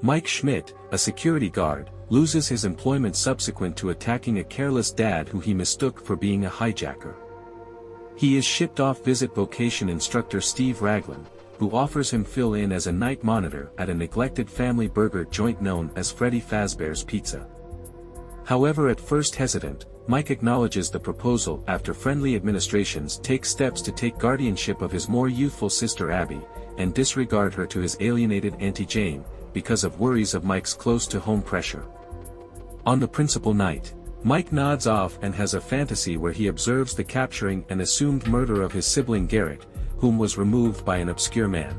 Mike Schmidt, a security guard, loses his employment subsequent to attacking a careless dad who he mistook for being a hijacker. He is shipped off visit vocation instructor Steve Raglan, who offers him fill-in as a night monitor at a neglected family burger joint known as Freddy Fazbear's Pizza. However, at first hesitant, Mike acknowledges the proposal after friendly administrations take steps to take guardianship of his more youthful sister Abby, and disregard her to his alienated Auntie Jane, because of worries of Mike's close-to-home pressure. On the principal night, Mike nods off and has a fantasy where he observes the capturing and assumed murder of his sibling Garrett, whom was removed by an obscure man.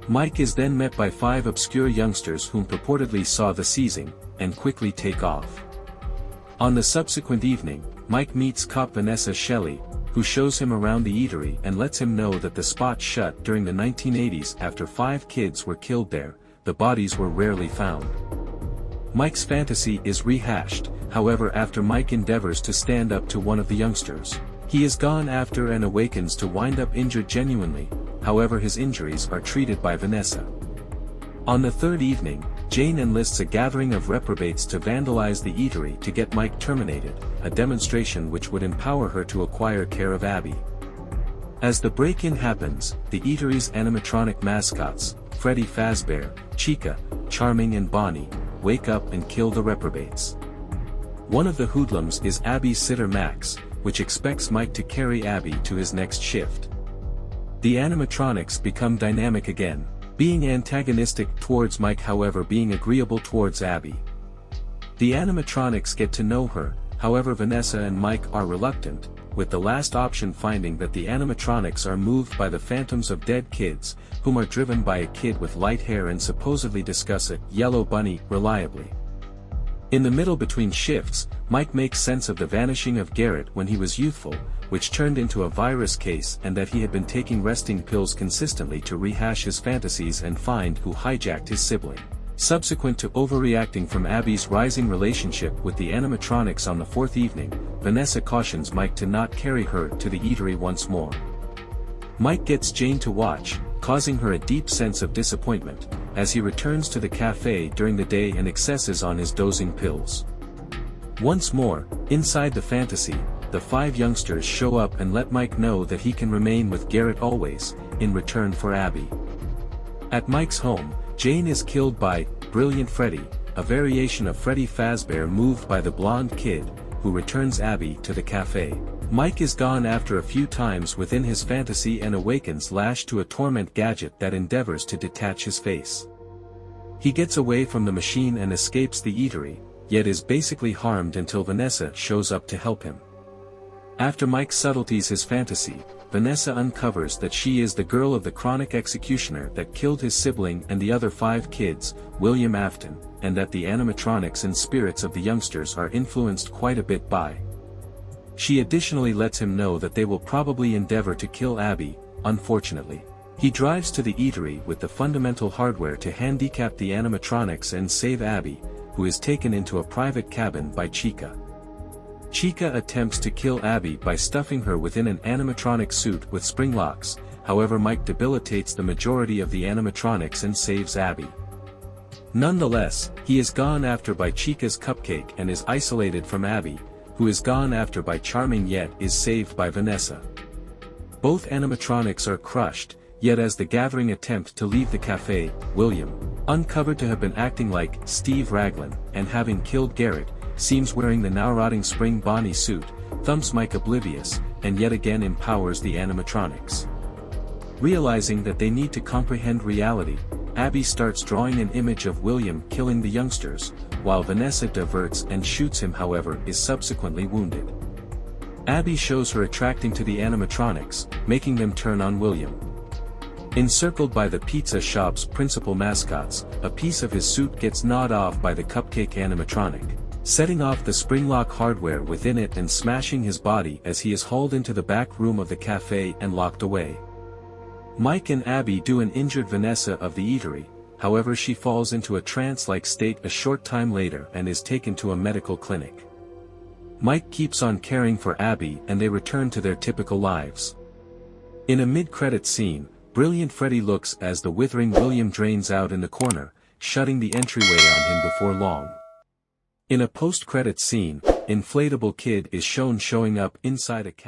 Mike is then met by 5 obscure youngsters whom purportedly saw the seizing, and quickly take off. On the subsequent evening, Mike meets cop Vanessa Shelley, who shows him around the eatery and lets him know that the spot shut during the 1980s after 5 kids were killed there. The bodies were rarely found. Mike's fantasy is rehashed, however, after Mike endeavors to stand up to one of the youngsters. He is gone after and awakens to wind up injured genuinely, however his injuries are treated by Vanessa. On the 3rd evening, Jane enlists a gathering of reprobates to vandalize the eatery to get Mike terminated, a demonstration which would empower her to acquire care of Abby. As the break-in happens, the eatery's animatronic mascots, Freddy Fazbear, Chica, Charming and Bonnie, wake up and kill the reprobates. One of the hoodlums is Abby's sitter Max, which expects Mike to carry Abby to his next shift. The animatronics become dynamic again, being antagonistic towards Mike, however being agreeable towards Abby. The animatronics get to know her, however Vanessa and Mike are reluctant, with the last option finding that the animatronics are moved by the phantoms of dead kids, whom are driven by a kid with light hair and supposedly discuss a yellow bunny reliably. In the middle between shifts, Mike makes sense of the vanishing of Garrett when he was youthful, which turned into a virus case, and that he had been taking resting pills consistently to rehash his fantasies and find who hijacked his sibling. Subsequent to overreacting from Abby's rising relationship with the animatronics on the 4th evening, Vanessa cautions Mike to not carry her to the eatery once more. Mike gets Jane to watch, causing her a deep sense of disappointment, as he returns to the cafe during the day and accesses on his dosing pills. Once more, inside the fantasy, the 5 youngsters show up and let Mike know that he can remain with Garrett always, in return for Abby. At Mike's home, Jane is killed by Brilliant Freddy, a variation of Freddy Fazbear moved by the blonde kid, who returns Abby to the cafe. Mike is gone after a few times within his fantasy and awakens lashed to a torment gadget that endeavors to detach his face. He gets away from the machine and escapes the eatery, yet is basically harmed until Vanessa shows up to help him. After Mike subtleties his fantasy, Vanessa uncovers that she is the girl of the chronic executioner that killed his sibling and the other 5 kids, William Afton, and that the animatronics and spirits of the youngsters are influenced quite a bit by. She additionally lets him know that they will probably endeavor to kill Abby. Unfortunately, he drives to the eatery with the fundamental hardware to handicap the animatronics and save Abby, who is taken into a private cabin by Chica. Chica attempts to kill Abby by stuffing her within an animatronic suit with spring locks, however Mike debilitates the majority of the animatronics and saves Abby. Nonetheless, he is gone after by Chica's cupcake and is isolated from Abby, who is gone after by Charming yet is saved by Vanessa. Both animatronics are crushed, yet as the gathering attempt to leave the cafe, William, uncovered to have been acting like Steve Raglan, and having killed Garrett, seems wearing the now-rotting spring Bonnie suit, thumps Mike oblivious, and yet again empowers the animatronics. Realizing that they need to comprehend reality, Abby starts drawing an image of William killing the youngsters, while Vanessa diverts and shoots him, however is subsequently wounded. Abby shows her attracting to the animatronics, making them turn on William. Encircled by the pizza shop's principal mascots, a piece of his suit gets gnawed off by the cupcake animatronic, setting off the spring-lock hardware within it and smashing his body as he is hauled into the back room of the cafe and locked away. Mike and Abby do an injured Vanessa of the eatery, however she falls into a trance-like state a short time later and is taken to a medical clinic. Mike keeps on caring for Abby and they return to their typical lives. In a mid-credit scene, Brilliant Freddy looks as the withering William drains out in the corner, shutting the entryway on him before long. In a post-credits scene, Inflatable Kid is shown showing up inside a cat.